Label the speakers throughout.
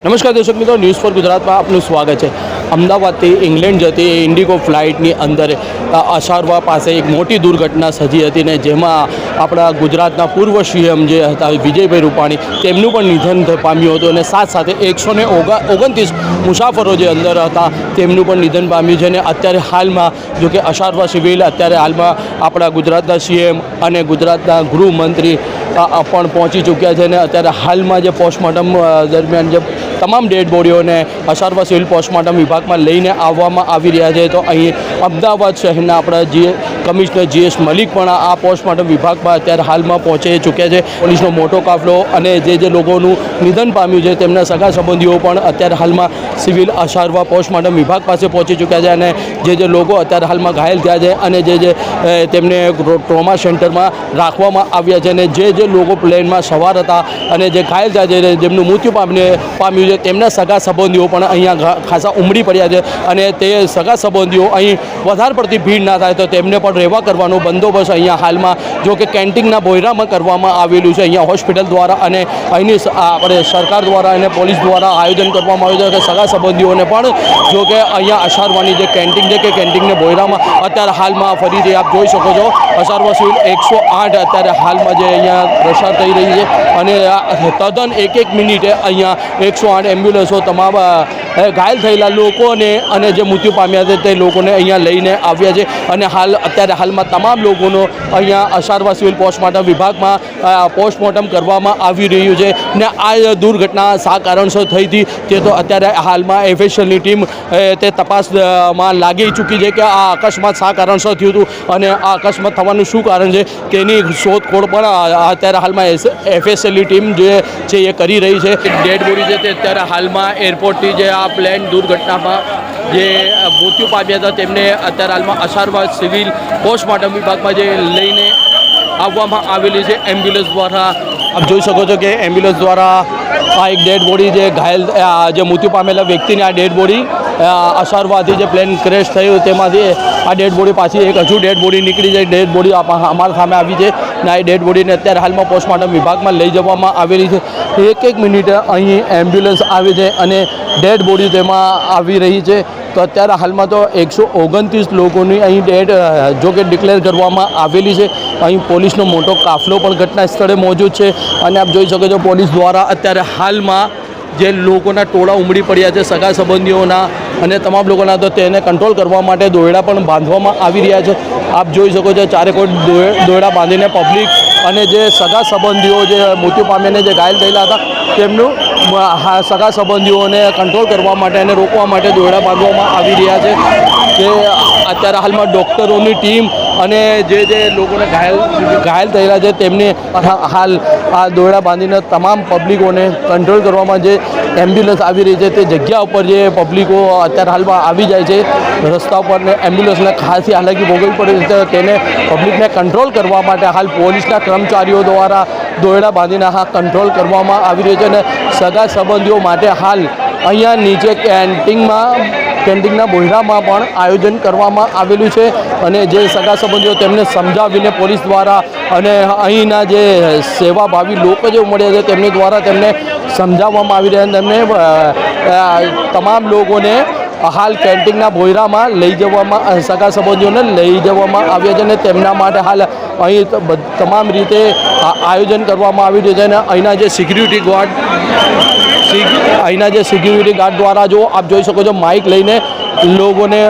Speaker 1: નમસ્કાર દર્શક મિત્રો, ન્યૂઝ ફોર ગુજરાતમાં આપનું સ્વાગત છે। અમદાવાદથી ઇંગ્લેન્ડ જતી ઇન્ડિગો ફ્લાઇટની અંદર અસારવા પાસે એક મોટી દુર્ઘટના સર્જી હતી ને જેમાં આપણા ગુજરાતના પૂર્વ સીએમ જે હતા વિજયભાઈ રૂપાણી તેમનું પણ નિધન પામ્યું હતું અને સાથે 129 મુસાફરો જે અંદર હતા તેમનું પણ નિધન પામ્યું છે। અને અત્યારે હાલમાં જો કે અસારવા સિવિલ અત્યારે હાલમાં આપણા ગુજરાતના સીએમ અને ગુજરાતના ગૃહમંત્રી પણ પહોંચી ચૂક્યા છે અને અત્યારે હાલમાં જે પોસ્ટમોર્ટમ દરમિયાન જે તમામ ડેડ બોડીઓને અસારવા સિવિલ પોસ્ટમોર્ટમ વિભાગમાં લઈને આવવામાં આવી રહ્યા છે। તો અહીં અમદાવાદ શહેરના આપણા કમિશનર GS મલિક પણ આ પોસ્ટમોર્ટમ વિભાગમાં અત્યારે હાલમાં પહોંચી ચૂક્યા છે। પોલીસનો મોટો કાફલો અને જે લોકોનું નિધન પામ્યું છે તેમના સગા સંબંધીઓ પણ અત્યારે હાલમાં સિવિલ અસારવા પોસ્ટમોર્ટમ વિભાગ પાસે પહોંચી ચૂક્યા છે અને જે લોકો અત્યારે હાલમાં ઘાયલ થયા છે અને જે તેમને ટ્રોમા સેન્ટરમાં રાખવામાં આવ્યા છે અને જે લોકો પ્લેનમાં સવાર હતા અને જે ઘાયલ થયા છે જેમનું મૃત્યુ પામ્યું છે તેમના સગા સંબંધીઓ પણ અહીંયા ખાસા ઉમટી પડ્યા છે અને તે સગા સંબંધીઓ અહીં વધારે પડતી ભીડ ના થાય તો તેમને પણ રહેવા કરવાનો બંદોબસ્ત અહીંયા હાલમાં જો કે કેન્ટીનના બોયરામાં કરવામાં આવેલું છે। અહીંયા હોસ્પિટલ દ્વારા અને અહીંની આપણે સરકાર દ્વારા અને પોલીસ દ્વારા આયોજન કરવામાં આવ્યું છે કે સગા સંબંધીઓને પણ જો કે અહીંયા અસારવાની જે કેન્ટીન છે કે કેન્ટીનને બોયરામાં અત્યારે હાલમાં ફરીથી આપ જોઈ શકો છો અસારવા સિવિલ 108 અત્યારે હાલમાં જે અહીંયા પ્રસાર થઈ રહી છે અને તદ્દન એક મિનિટે અહીંયા 108 એમ્બ્યુલન્સો તમામ ઘાયલ થયેલા લોકોને અને જે મૃત્યુ પામ્યા છે તે લોકોને અહીંયા લઈને આવ્યા છે અને અત્યારે હાલમાં તમામ લોકોનો અહીંયા અસારવા સિવિલ પોસ્ટમોર્ટમ વિભાગમાં પોસ્ટમોર્ટમ કરવામાં આવી રહ્યું છે ને આ દુર્ઘટના શા કારણસર થઈ હતી તે તો અત્યારે હાલમાં FSLની ટીમ તે તપાસમાં લાગી ચૂકી છે કે આ અકસ્માત શા કારણસર થયું હતું અને આ અકસ્માત થવાનું શું કારણ છે તેની શોધખોળ પણ અત્યારે હાલમાં FSLની ટીમ જે છે એ કરી રહી છે। ડેડ બોડી છે તે અત્યારે હાલમાં એરપોર્ટથી જે આ પ્લેન દુર્ઘટનામાં જે મૃત્યુ પામ્યા હતા તેમને અત્યારે હાલમાં અસારવા સિવિલ પોસ્ટમોર્ટમ વિભાગમાં જે લઈને આવવામાં આવેલી છે એમ્બ્યુલન્સ દ્વારા। આપ જોઈ શકો છો કે એમ્બ્યુલન્સ દ્વારા આ એક ડેડ બોડી જે ઘાયલ જે મૃત્યુ પામેલા વ્યક્તિની આ ડેડ બોડી અસારવાથી જે પ્લેન ક્રેશ થયું તેમાંથી આ ડેડ બોડી પાછી એક હજુ ડેડ બોડી નીકળી જાય ડેડ બોડી અમારા સામે આવી છે ને આ ડેડ બોડીને અત્યારે હાલમાં પોસ્ટમોર્ટમ વિભાગમાં લઈ જવામાં આવેલી છે। એક મિનિટે અહીં એમ્બ્યુલન્સ આવે છે અને ડેડ બોડી તેમાં આવી રહી છે। તો અત્યારે હાલમાં તો 129 લોકોની અહીં ડેડ જો કે ડિક્લેર કરવામાં આવેલી છે। અહીં પોલીસનો મોટો કાફલો પણ ઘટના સ્થળે મોજૂદ છે અને આપ જોઈ શકો છો પોલીસ દ્વારા અત્યારે હાલમાં જે લોકોના ટોળા ઉમડી પડ્યા છે સગા સંબંધીઓના અને તમામ લોકોના તો તેને કંટ્રોલ કરવા માટે દોરડા પણ બાંધવામાં આવી રહ્યા છે। આપ જોઈ શકો છો ચારેકોર દોરડા બાંધીને પબ્લિક અને જે સગા સંબંધીઓ જે મૃત્યુ પામીને જે ઘાયલ થયેલા હતા તેમનું સગા સંબંધીઓને કંટ્રોલ કરવા માટે અને રોકવા માટે દોરડા બાંધવામાં આવી રહ્યા છે કે અત્યારે હાલમાં ડૉક્ટરોની ટીમ અને જે લોકોને ઘાયલ થયેલા છે તેમને હાલ આ દોરડા બાંધીને તમામ પબ્લિકોને કંટ્રોલ કરવામાં જે એમ્બ્યુલન્સ આવી રહી છે તે જગ્યા ઉપર જે પબ્લિકો અત્યારે હાલમાં આવી જાય છે રસ્તા ઉપર ને એમ્બ્યુલન્સને ખાસી હાલાકી ભોગવવી પડે છે તેને પબ્લિકને કંટ્રોલ કરવા માટે હાલ પોલીસના કર્મચારીઓ દ્વારા દોરડા બાંધીને કંટ્રોલ કરવામાં આવી રહ્યો છે અને સગા સંબંધીઓ માટે હાલ અહીંયા નીચે કેન્ટીનના બોયરામાં પણ આયોજન કરવામાં આવેલું છે અને જે સગા સંબંધીઓ તેમને સમજાવીને પોલીસ દ્વારા અને અહીંના જે સેવાભાવી લોકો જે ઉમટ્યા છે તેમની દ્વારા તેમને સમજાવવામાં આવી રહ્યા તેમને તમામ લોકોને હાલ કેન્ટીનના બોયરામાં લઈ જવામાં સગા સંબંધીઓને લઈ જવામાં આવ્યા છે અને તેમના માટે હાલ અહીં તમામ રીતે આયોજન કરવામાં આવી રહ્યું છે અને અહીંના જે સિક્યુરિટી ગાર્ડ દ્વારા જો આપ જોઈ શકો છો માઇક લઈને લોકોને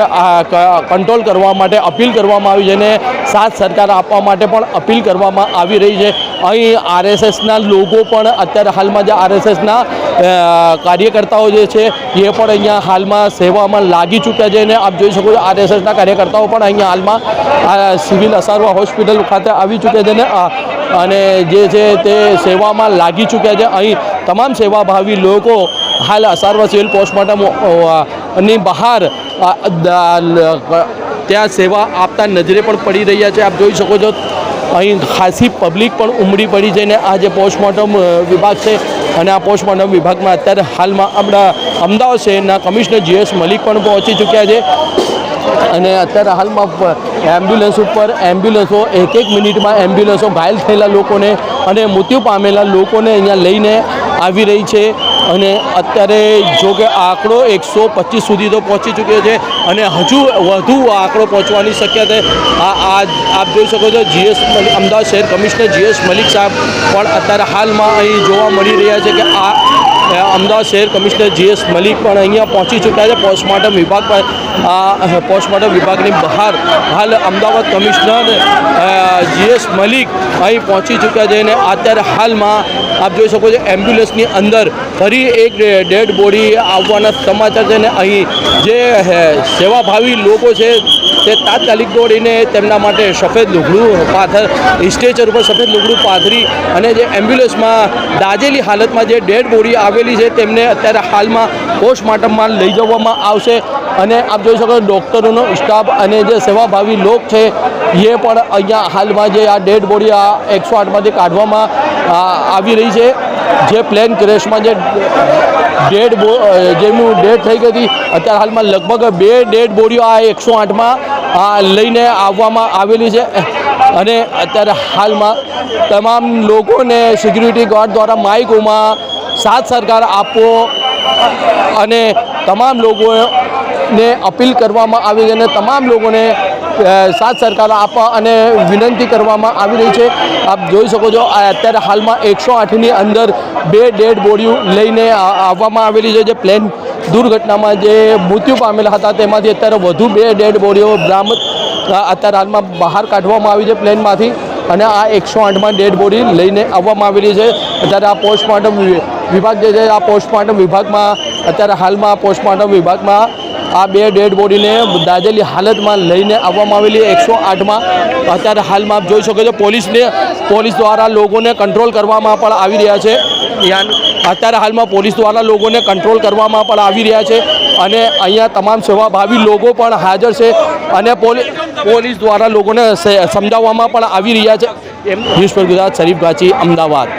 Speaker 1: કંટ્રોલ કરવા માટે અપીલ કરવામાં આવી છે અને સાથ સરકાર આપવા માટે પણ અપીલ કરવામાં આવી રહી છે। અહીં RSSના લોકો પણ અત્યારે હાલમાં જે RSSના કાર્યકર્તાઓ જે છે એ પણ અહીંયા હાલમાં સેવામાં લાગી ચૂક્યા છે અને આપ જોઈ શકો છો RSSના કાર્યકર્તાઓ પણ અહીંયા હાલમાં સિવિલ અસારવા હોસ્પિટલ ખાતે આવી ચૂક્યા છે અને જે છે તે સેવામાં લાગી ચૂક્યા છે। અહીં તમામ સેવાભાવી લોકો હાલ અસારવા સિવિલ પોસ્ટમોર્ટમ ની બહાર ત્યાં સેવા આપતા નજરે પણ પડી રહ્યા છે। આપ જોઈ શકો છો અહીં ખાસી પબ્લિક પણ ઉમડી પડી છે ને આ જે પોસ્ટમોર્ટમ વિભાગ છે અને આ પોસ્ટમોર્ટમ વિભાગમાં અત્યારે હાલમાં આપણા અમદાવાદ શહેરના કમિશનર GS મલિક પણ પહોંચી ચૂક્યા છે અને અત્યારે હાલમાં એમ્બ્યુલન્સો એક મિનિટમાં એમ્બ્યુલન્સો ઘાયલ થયેલા લોકોને અને મૃત્યુ પામેલા લોકોને અહીંયા લઈને આવી રહી છે। અને અત્યારે જો કે આંકડો 125 સુધી તો પહોંચી ચૂક્યો છે અને હજુ વધુ આંકડો પહોંચવાની શક્યતા આપ જોઈ શકો છો. અમદાવાદ શહેર કમિશનર GS મલિક સાહેબ પણ અત્યારે હાલમાં અહીં જોવા મળી રહ્યા છે કે અમદાવાદ શહેર કમિશનર GS મલિક પણ અહીંયા પહોંચી ચૂક્યા છે. પોસ્ટમોર્ટમ વિભાગ પર પોસ્ટમોર્ટમ વિભાગની બહાર હાલ અમદાવાદ કમિશનર GS મલિક અહીં પહોંચી ચૂક્યા છે અને અત્યારે હાલમાં આપ જોઈ શકો છો એમ્બ્યુલન્સની અંદર ફરી એક ડેડ બોડી આવવાના સમાચાર છે. અને અહીં જે સેવાભાવી લોકો છે તે તાત્કાલિક દોડીને તેમના માટે સફેદ લુગડું સ્ટ્રેચર ઉપર સફેદ લુગડું પાથરી અને જે એમ્બ્યુલન્સમાં દાઝેલી હાલતમાં જે ડેડ બોડી આવેલી છે તેમને અત્યારે હાલમાં પોસ્ટમોર્ટમમાં લઈ જવામાં આવશે. અને આપ જોઈ શકો ડૉક્ટરોનો સ્ટાફ અને જે સેવાભાવી લોક છે એ પણ અહીંયા હાલમાં જે આ ડેડ બોડી આ 108માંથી કાઢવામાં આવી રહી છે. જે પ્લેન ક્રેશમાં જે જેમનું ડેડ થઈ ગઈ હતી અત્યારે હાલમાં લગભગ 2 ડેડ બોડીઓ આ 108માં લઈને આવવામાં આવેલી છે. અને અત્યારે હાલમાં તમામ લોકોને સિક્યુરિટી ગાર્ડ દ્વારા માઇકોમાં સાથ સરકાર આપવો અને તમામ લોકોને અપીલ કરવામાં આવી છે અને તમામ લોકોને સાથ સરકાર આપવા અને વિનંતી કરવામાં આવી રહી છે. આપ જોઈ શકો છો અત્યારે હાલમાં 108ની અંદર 2 ડેડ બોડીઓ લઈને આવવામાં આવેલી છે. જે પ્લેન દુર્ઘટનામાં જે મૃત્યુ પામેલા હતા તેમાંથી અત્યારે વધુ 2 ડેડ બોડીઓ બરામદ અત્યારે હાલમાં બહાર કાઢવામાં આવી છે પ્લેનમાંથી અને આ 108માં ડેડ બોડી લઈને આવવામાં આવેલી છે. અત્યારે આ પોસ્ટમોર્ટમ વિભાગ જે છે આ પોસ્ટમોર્ટમ વિભાગમાં અત્યારે હાલમાં પોસ્ટમોર્ટમ વિભાગમાં આ 2 ડેડ બોડીને દાઝેલી હાલતમાં લઈને આવવામાં આવેલી 108માં. અત્યારે હાલમાં આપ જોઈ શકો છો પોલીસ દ્વારા લોકોને કંટ્રોલ કરવામાં પણ આવી રહ્યા છે. અત્યારે હાલમાં પોલીસ દ્વારા લોકોને કંટ્રોલ કરવામાં પણ આવી રહ્યા છે અને અહીંયા તમામ સેવાભાવી લોકો પણ હાજર છે અને પોલીસ દ્વારા લોકોને સમજાવવામાં પણ આવી રહ્યા છે. ન્યૂઝ પર ગુજરાત, શરીફ ગાચી, અમદાવાદ.